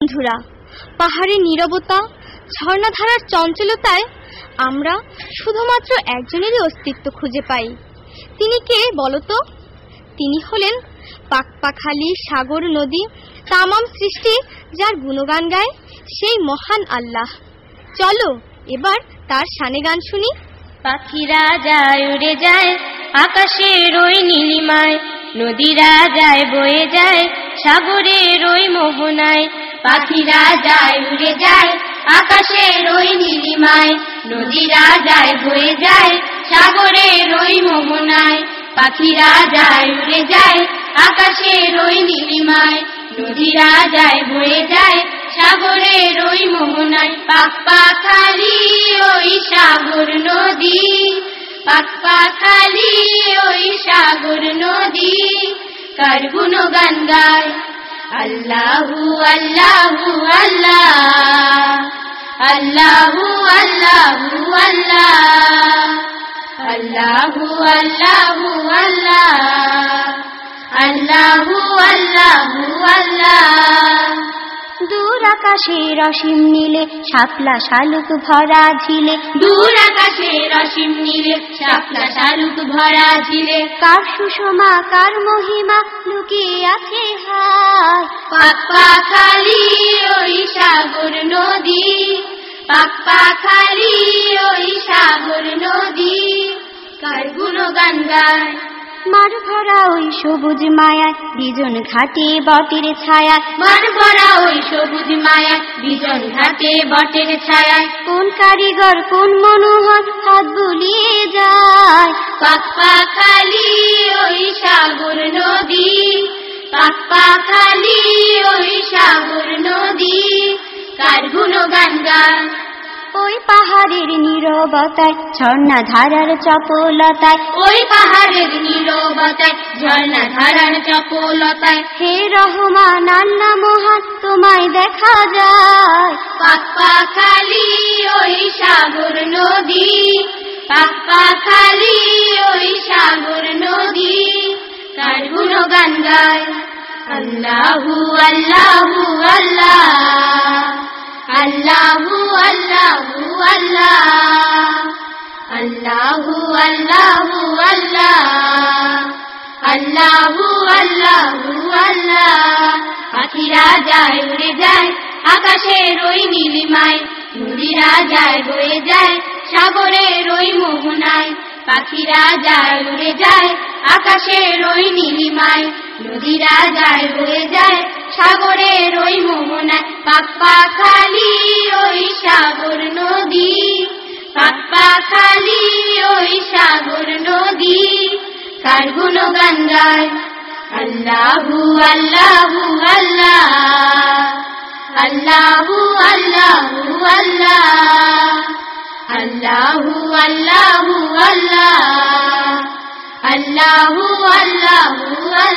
বন্ধুরা, পাহাড়ের নীরবতা, ঝর্ণাধারার চঞ্চলতায় আমরা শুধুমাত্র একজনেরই অস্তিত্ব খুঁজে পাই। তিনি কে বলতো? তিনি হলেন পাকপাখালি, সাগর, নদী, তামাম সৃষ্টি যার গুণগান গায় সেই মহান আল্লাহ। চলো এবার তার শানে গান শুনি। পাখিরা যায় উড়ে যায় আকাশের ওই নীলিমায়, নদীরা যায় বয়ে যায় সাগরের ওই মোহনায়। পাখিরা যায় উড়ে যায় আকাশের ওই নীলিমায়, নদীরা যায় বয়ে যায় সাগরের ওই মোহনায়। পাখিরা যায় উড়ে যায় আকাশের ওই নীলিমায়, নদীরা যায় বয়ে যায় সাগরের ওই মোহনায়। পাকপাখালি ওই সাগর নদী, পাকপাখালি ওই সাগর নদী, কার গুণগান গায় আল্লাহু আল্লাহু আল্লাহ, আল্লাহু আল্লাহু আল্লাহ, আল্লাহু আল্লাহু আল্লাহ, আল্লাহু আল্লাহু আল্লাহ। দূর আকাশের অসীম নীলে শাপলা শালুক ভরা ঝিলে, দূর আকাশের অসীম নীলে শাপলা শালুক ভরা ঝিলে, কার সুষমা কার মহিমা লুকিয়ে আছে হায়। পাকপাখালি ওই সাগর নদী, পাকপাখালি ওই সাগর নদী, কার গুণগান গায় মার ভরা ওই সবুজ মায়া বিজন ঘাটে বটের ছায়া, মার ভরা ওই সবুজ মায়া বিজন ঘাটে বটের ছায়া। কোন কারিগর কোন মনোহর হাত বুলিয়ে যায়। পাকপাখালি ওই সাগর নদী, পাকপাখালি ওই সাগর নদী, কার গুণগান গায় ওই পাহাড়ের নীরবতায় ঝর্ণা ধারার চপলতায়, ওই পাহাড়ের নীরবতায় ঝর্ণা ধারার চপলতায়। হে রহমান আল্লাহ মহান তোমায় দেখা যায়। পাকপাখালি ওই সাগর নদী, পাকপাখালি ওই সাগর নদী, কার গুণগান গায় আল্লাহু আল্লাহু আল্লাহ, আল্লাহু আল্লাহু আল্লাহ, আল্লাহু আল্লাহু আল্লাহ, আল্লাহু আল্লাহু আল্লাহ। পাখিরা যায় উড়ে যায় আকাশের ওই নীলিমায়, নদীরা যায় বয়ে যায় সাগরের ওই মোহনায়। পাখিরা যায় উড়ে যায় আকাশের ওই নীলিমায়, নদীরা যায় বয়ে যায় সাগরের ওই মোহনায়। পাকপাখালি ওই সাগর নদী, পাকপাখালি ওই সাগর নদী, কার গুণগান গায় আল্লাহু আল্লাহু আল্লাহ, আল্লাহু আল্লাহু আল্লাহ, আল্লাহু আল্লাহু আল্লাহ, আল্লাহু আল্লাহু আল্লাহ।